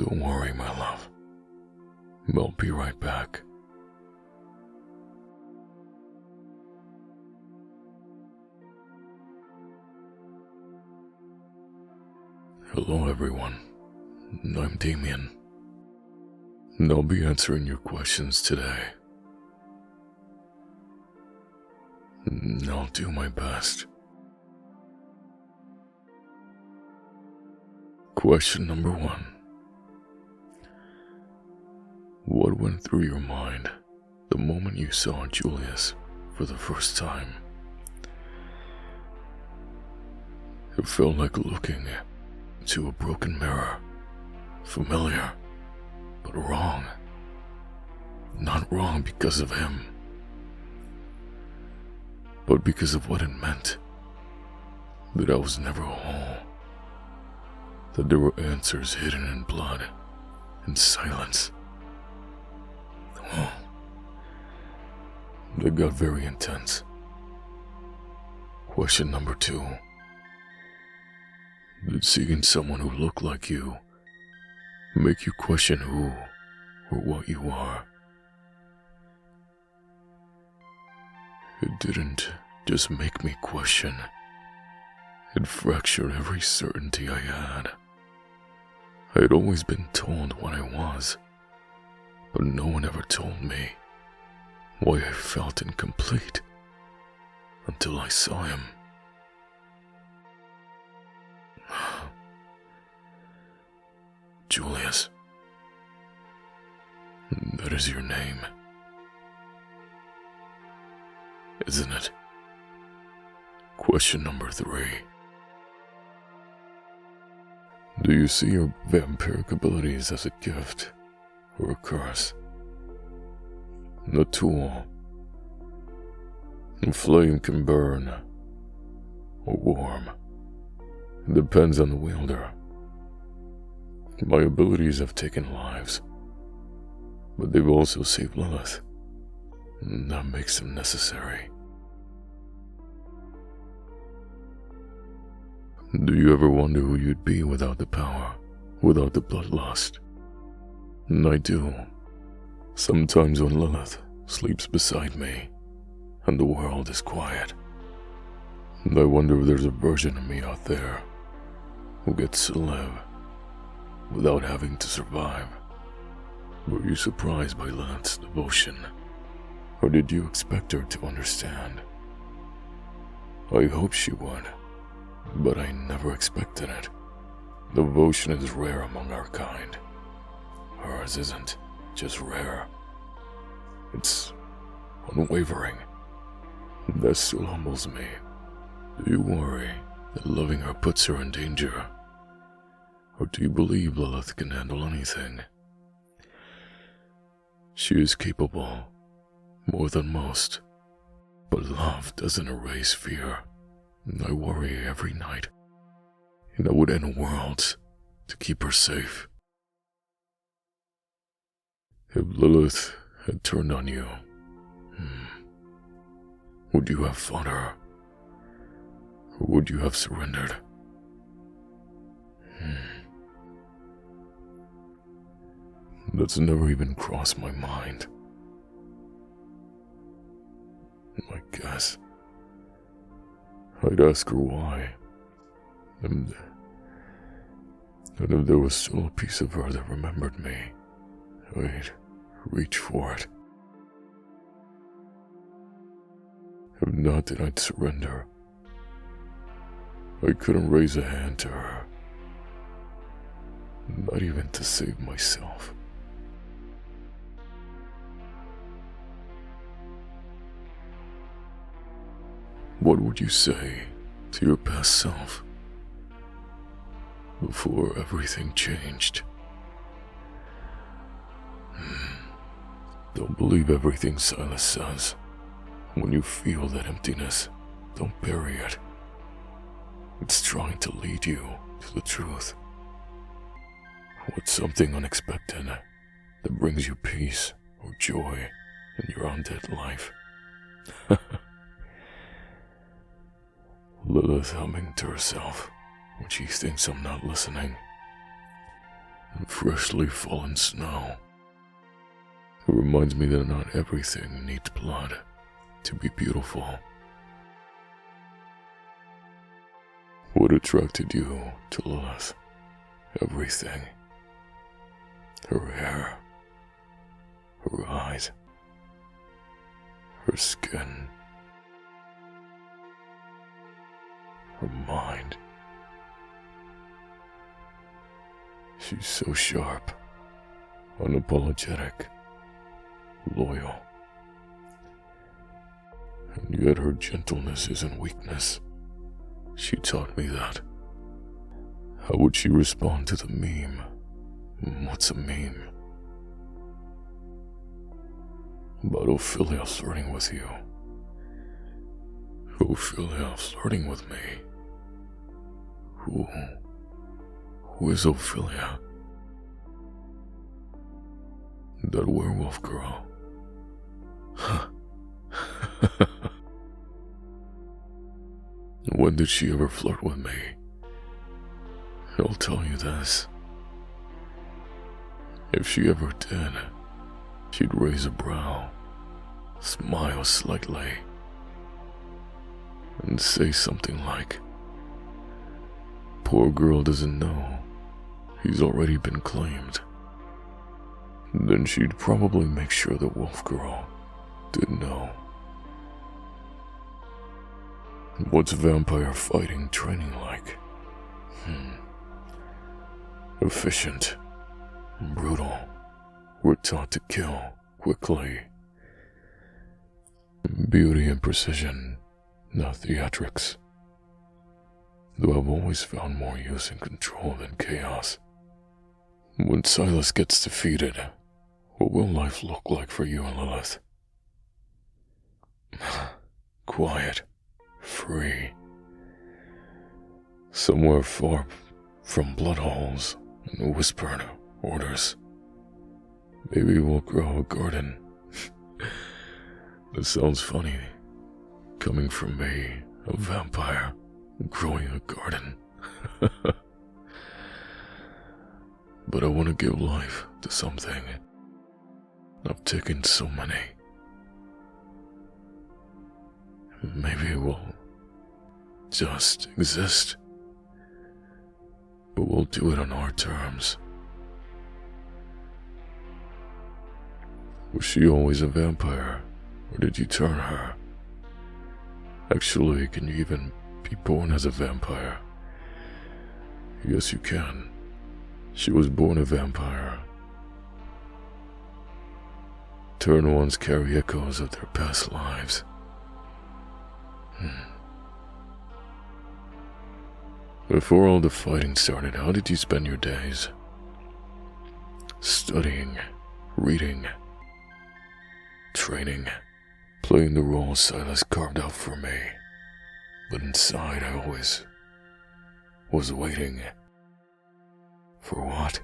Don't worry, my love. I'll be right back. Hello, everyone. I'm Damien. And I'll be answering your questions today. And I'll do my best. Question number 1. What went through your mind the moment you saw Julius for the first time? It felt like looking into a broken mirror. Familiar, but wrong. Not wrong because of him, but because of what it meant. That I was never whole. That there were answers hidden in blood and silence. Oh, it got very intense. Question number 2. Did seeing someone who looked like you make you question who or what you are? It didn't just make me question. It fractured every certainty I had. I had always been told what I was, but no one ever told me why I felt incomplete until I saw him. Julius. That is your name, isn't it? Question number 3. Do you see your vampiric abilities as a gift or a curse? A tool. A flame can burn or warm. It depends on the wielder. My abilities have taken lives, but they've also saved Lilith, and that makes them necessary. Do you ever wonder who you'd be without the power, without the bloodlust? And I do. Sometimes when Lilith sleeps beside me, and the world is quiet, and I wonder if there's a version of me out there who gets to live without having to survive. Were you surprised by Lilith's devotion, or did you expect her to understand? I hoped she would, but I never expected it. Devotion is rare among our kind. Hers isn't just rare. It's unwavering. That still humbles me. Do you worry that loving her puts her in danger? Or do you believe Lilith can handle anything? She is capable, more than most. But love doesn't erase fear. And I worry every night. And I would end worlds to keep her safe. If Lilith had turned on you, would you have fought her? Or would you have surrendered? That's never even crossed my mind. I guess I'd ask her why. And if there was still a piece of her that remembered me, I'd reach for it. If not, then I'd surrender. I couldn't raise a hand to her. Not even to save myself. What would you say to your past self before everything changed? Don't believe everything Silas says. When you feel that emptiness, don't bury it. It's trying to lead you to the truth. What's something unexpected that brings you peace or joy in your undead life? Lilith humming to herself when she thinks I'm not listening. and freshly fallen snow. It reminds me that not everything needs blood to be beautiful. What attracted you to Lilith? Everything. Her hair, her eyes, her skin, her mind. She's so sharp, unapologetic, loyal. And yet her gentleness isn't weakness. She taught me that. How would she respond to the meme? What's a meme? About Ophelia flirting with you. Ophelia flirting with me. Who is Ophelia? That werewolf girl. Huh. When did she ever flirt with me? I'll tell you this. If she ever did, she'd raise a brow, smile slightly, and say something like, "Poor girl doesn't know. He's already been claimed." Then she'd probably make sure the wolf girl didn't know. What's vampire fighting training like? Efficient, brutal. We're taught to kill quickly. Beauty and precision, not theatrics. Though I've always found more use in control than chaos. When Silas gets defeated, what will life look like for you and Lilith? Quiet, free. Somewhere far from blood holes and whispered orders. Maybe we'll grow a garden. That sounds funny, coming from me, a vampire, growing a garden. But I want to give life to something. I've taken so many. Maybe it will just exist. But we'll do it on our terms. Was she always a vampire, or did you turn her? Actually, can you even be born as a vampire? Yes, you can. She was born a vampire. Turned ones carry echoes of their past lives. Before all the fighting started, how did you spend your days? Studying, reading, training, playing the role Silas carved out for me. But inside I always was waiting. For what?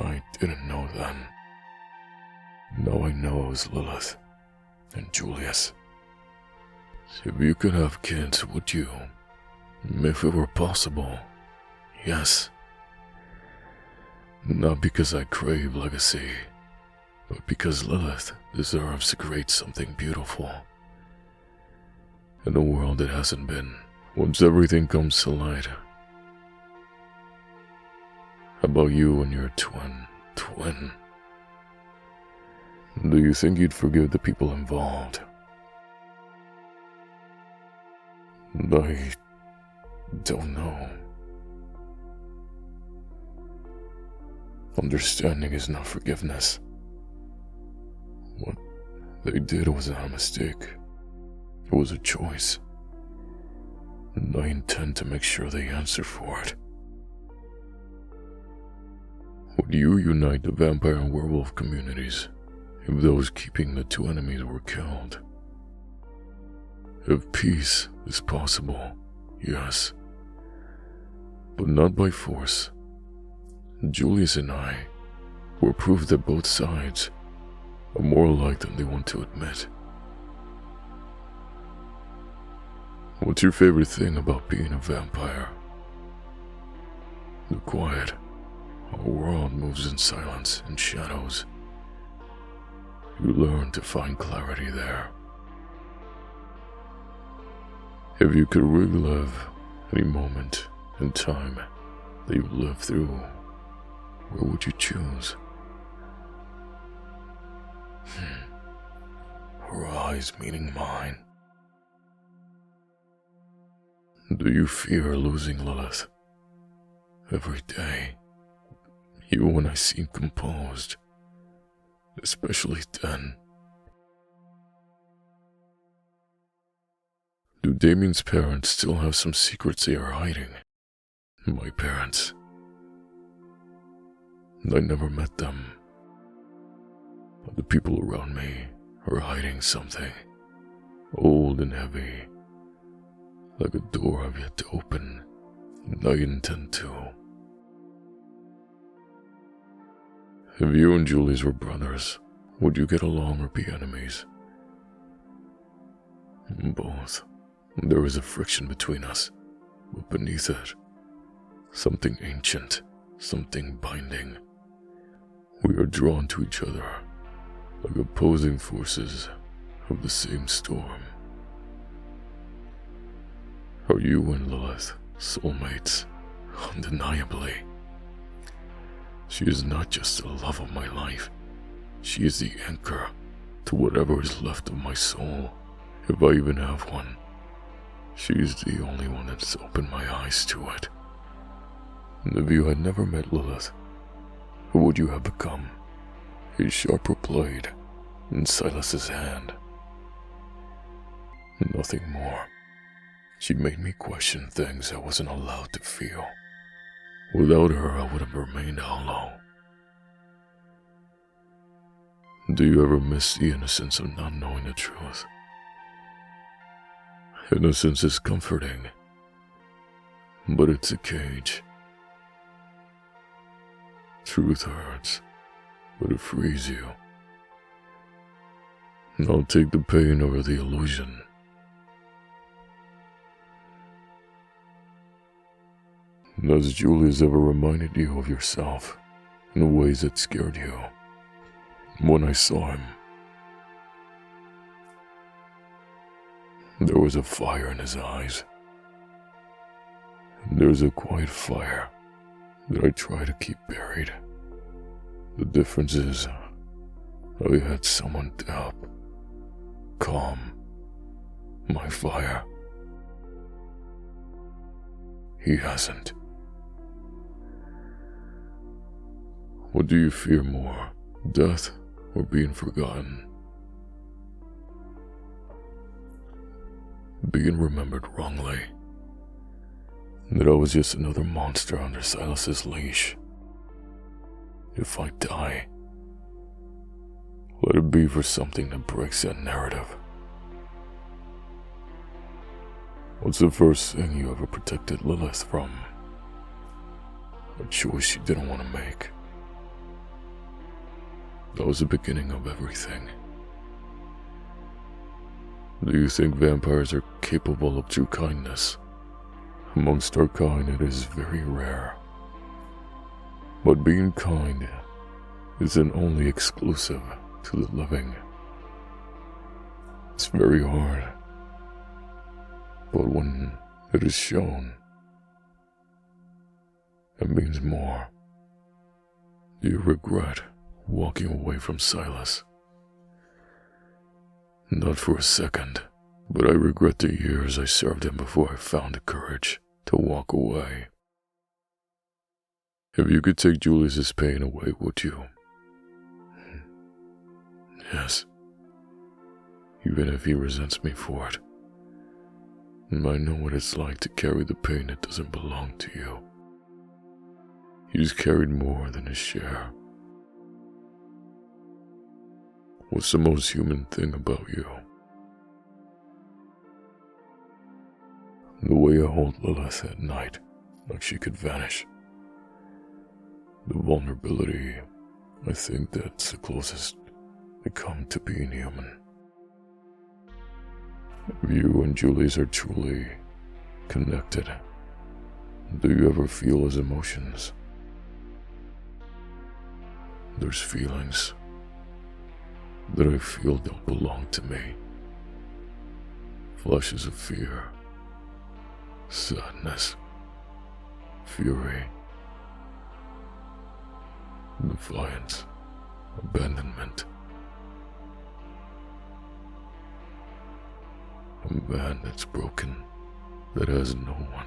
I didn't know then. Now I know it was Lilith and Julius. If you could have kids, would you? If it were possible, yes. Not because I crave legacy, but because Lilith deserves to create something beautiful in a world that hasn't been. Once everything comes to light. How about you and your twin? Do you think you'd forgive the people involved? I don't know. Understanding is not forgiveness. What they did was not a mistake. It was a choice. And I intend to make sure they answer for it. Would you unite the vampire and werewolf communities if those keeping the two enemies were killed? If peace is possible, yes. But not by force. Julius and I were proof that both sides are more alike than they want to admit. What's your favorite thing about being a vampire? The quiet, Our world moves in silence and shadows. You learn to find clarity there. If you could relive any moment in time that you've lived through, where would you choose? Her eyes meeting mine. Do you fear losing Lilith? Every day, even when I seem composed, especially then. Do Damien's parents still have some secrets they are hiding? My parents. I never met them. But the people around me are hiding something, old and heavy, like a door I've yet to open, and I intend to. If you and Julius were brothers, would you get along or be enemies? Both. There is a friction between us, but beneath it, something ancient, something binding. We are drawn to each other, like opposing forces of the same storm. Are you and Lilith soulmates? Undeniably. She is not just the love of my life. She is the anchor to whatever is left of my soul, if I even have one. She is the only one that's opened my eyes to it. And if you had never met Lilith, who would you have become? A sharper blade in Silas's hand. Nothing more. She made me question things I wasn't allowed to feel. Without her, I would have remained hollow. Do you ever miss the innocence of not knowing the truth? Innocence is comforting, but it's a cage. Truth hurts, but it frees you. And I'll take the pain over the illusion. Has Julius ever reminded you of yourself in ways that scared you? When I saw him, there was a fire in his eyes. There's a quiet fire that I try to keep buried. The difference is, I had someone to help calm my fire. He hasn't. What do you fear more, death or being forgotten? Being remembered wrongly. That I was just another monster under Silas's leash. If I die, let it be for something that breaks that narrative. What's the first thing you ever protected Lilith from? A choice she didn't want to make. That was the beginning of everything. Do you think vampires are capable of true kindness? Amongst our kind, it is very rare. But being kind isn't only exclusive to the living. It's very hard. But when it is shown, it means more. Do you regret walking away from Silas? Not for a second, but I regret the years I served him before I found the courage to walk away. If you could take Julius's pain away, would you? Yes. Even if he resents me for it. And I know what it's like to carry the pain that doesn't belong to you. He's carried more than his share. What's the most human thing about you? The way I hold Lilith at night, like she could vanish. The vulnerability, I think that's the closest I come to being human. If you and Julius are truly connected, do you ever feel his emotions? There's feelings that I feel don't belong to me. Flashes of fear, sadness, fury, defiance, abandonment. A man that's broken, that has no one.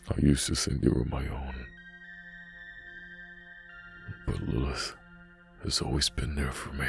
I used to think you were my own, but Lilith has always been there for me.